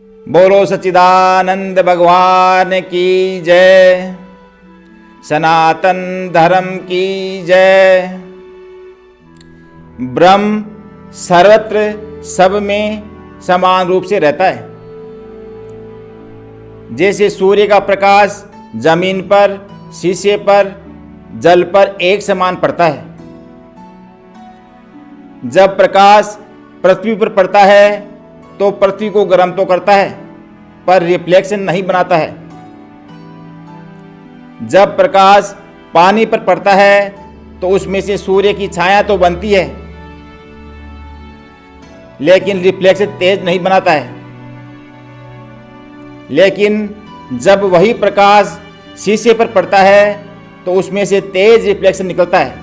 बोलो सच्चिदानंद भगवान की जय। सनातन धर्म की जय। ब्रह्म सर्वत्र सब में समान रूप से रहता है। जैसे सूर्य का प्रकाश जमीन पर, शीशे पर, जल पर एक समान पड़ता है। जब प्रकाश पृथ्वी पर पड़ता है तो पृथ्वी को गर्म तो करता है पर रिफ्लेक्शन नहीं बनाता है। जब प्रकाश पानी पर पड़ता है तो उसमें से सूर्य की छाया तो बनती है लेकिन रिफ्लेक्शन तेज नहीं बनाता है। लेकिन जब वही प्रकाश शीशे पर पड़ता है तो उसमें से तेज रिफ्लेक्शन निकलता है।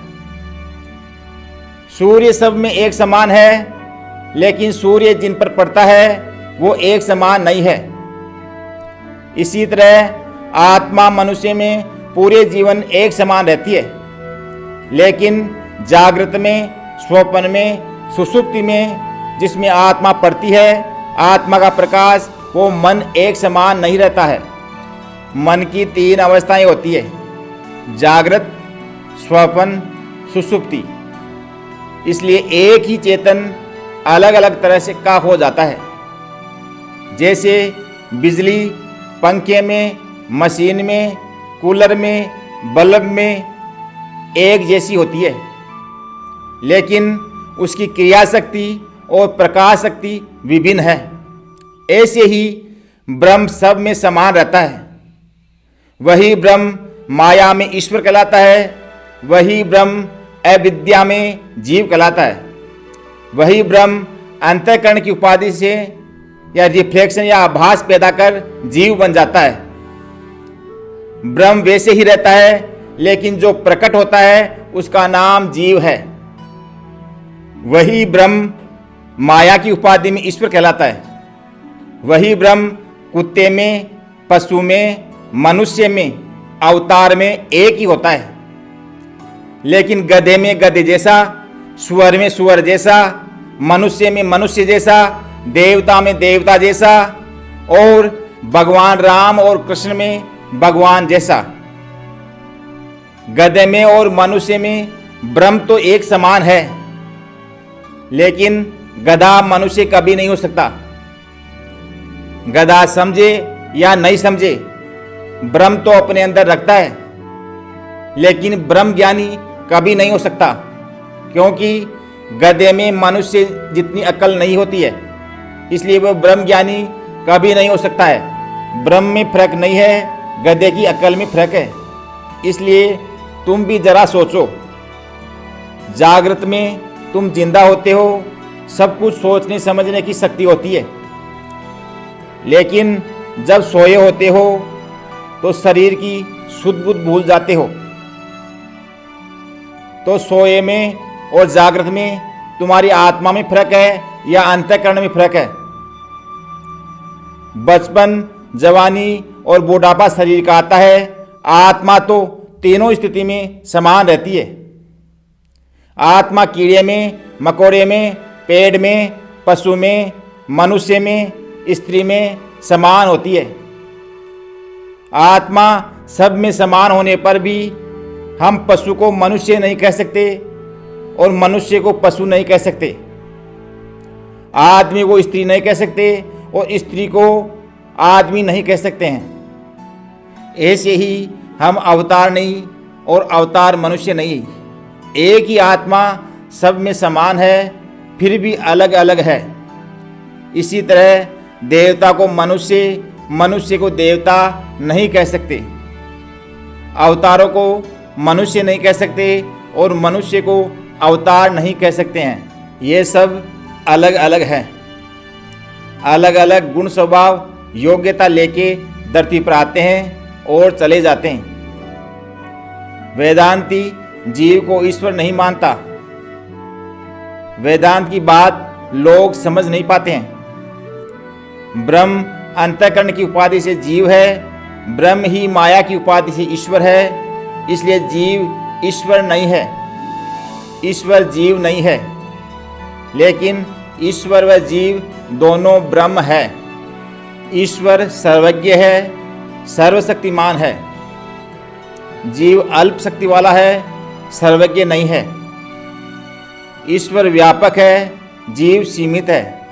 सूर्य सब में एक समान है लेकिन सूर्य जिन पर पड़ता है वो एक समान नहीं है। इसी तरह आत्मा मनुष्य में पूरे जीवन एक समान रहती है लेकिन जागृत में, स्वप्न में, सुषुप्ति में जिसमें आत्मा पड़ती है, आत्मा का प्रकाश, वो मन एक समान नहीं रहता है। मन की 3 अवस्थाएं होती है, जागृत, स्वप्न, सुषुप्ति। इसलिए एक ही चेतन अलग अलग तरह से का हो जाता है। जैसे बिजली पंखे में, मशीन में, कूलर में, बल्ब में एक जैसी होती है लेकिन उसकी क्रिया शक्ति और प्रकाश शक्ति विभिन्न है। ऐसे ही ब्रह्म सब में समान रहता है। वही ब्रह्म माया में ईश्वर कहलाता है, वही ब्रह्म अविद्या में जीव कहलाता है। वही ब्रह्म अंतःकरण की उपाधि से या रिफ्लेक्शन या आभास पैदा कर जीव बन जाता है। ब्रह्म वैसे ही रहता है लेकिन जो प्रकट होता है उसका नाम जीव है। वही ब्रह्म माया की उपाधि में ईश्वर कहलाता है। वही ब्रह्म कुत्ते में, पशु में, मनुष्य में, अवतार में एक ही होता है। लेकिन गधे में गधे जैसा, सुअर में सुअर जैसा, मनुष्य में मनुष्य जैसा, देवता में देवता जैसा और भगवान राम और कृष्ण में भगवान जैसा। गधे में और मनुष्य में ब्रह्म तो एक समान है लेकिन गधा मनुष्य कभी नहीं हो सकता। गधा समझे या नहीं समझे, ब्रह्म तो अपने अंदर रखता है लेकिन ब्रह्म ज्ञानी कभी नहीं हो सकता क्योंकि गधे में मनुष्य जितनी अक्ल नहीं होती है, इसलिए वह ब्रह्म ज्ञानी कभी नहीं हो सकता है। ब्रह्म में फर्क नहीं है, गधे की अक्ल में फर्क है। इसलिए तुम भी जरा सोचो, जागृत में तुम जिंदा होते हो, सब कुछ सोचने समझने की शक्ति होती है लेकिन जब सोए होते हो तो शरीर की शुद्ध बुद्ध भूल जाते हो। तो सोए में और जागृत में तुम्हारी आत्मा में फर्क है या अंतःकरण में फर्क है। बचपन, जवानी और बुढ़ापा शरीर का आता है, आत्मा तो तीनों स्थिति में समान रहती है। आत्मा कीड़े में, मकोड़े में, पेड़ में, पशु में, मनुष्य में, स्त्री में समान होती है। आत्मा सब में समान होने पर भी हम पशु को मनुष्य नहीं कह सकते और मनुष्य को पशु नहीं कह सकते। आदमी को स्त्री नहीं कह सकते और स्त्री को आदमी नहीं कह सकते हैं। ऐसे ही हम अवतार नहीं और अवतार मनुष्य नहीं। एक ही आत्मा सब में समान है फिर भी अलग अलग है। इसी तरह देवता को मनुष्य, मनुष्य को देवता नहीं कह सकते। अवतारों को मनुष्य नहीं कह सकते और मनुष्य को अवतार नहीं कह सकते हैं। ये सब अलग अलग है। अलग अलग गुण, स्वभाव, योग्यता लेके धरती पर आते हैं और चले जाते हैं। वेदांती जीव को ईश्वर नहीं मानता। वेदांत की बात लोग समझ नहीं पाते हैं। ब्रह्म अंतःकरण की उपाधि से जीव है, ब्रह्म ही माया की उपाधि से ईश्वर है। इसलिए जीव ईश्वर नहीं है, ईश्वर जीव नहीं है, लेकिन ईश्वर व जीव दोनों ब्रह्म है। ईश्वर सर्वज्ञ है, सर्वशक्तिमान है। जीव अल्प शक्ति वाला है, सर्वज्ञ नहीं है। ईश्वर व्यापक है, जीव सीमित है।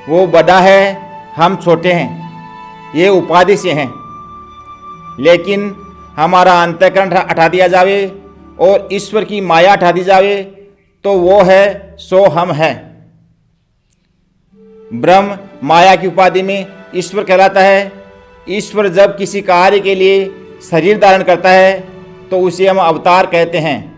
वो बड़ा है, हम छोटे हैं। ये उपाधि से हैं। लेकिन हमारा अंतःकरण हटा दिया जावे और ईश्वर की माया हटा दी जावे तो वो है सो हम है। ब्रह्म माया की उपाधि में ईश्वर कहलाता है। ईश्वर जब किसी कार्य के लिए शरीर धारण करता है तो उसे हम अवतार कहते हैं।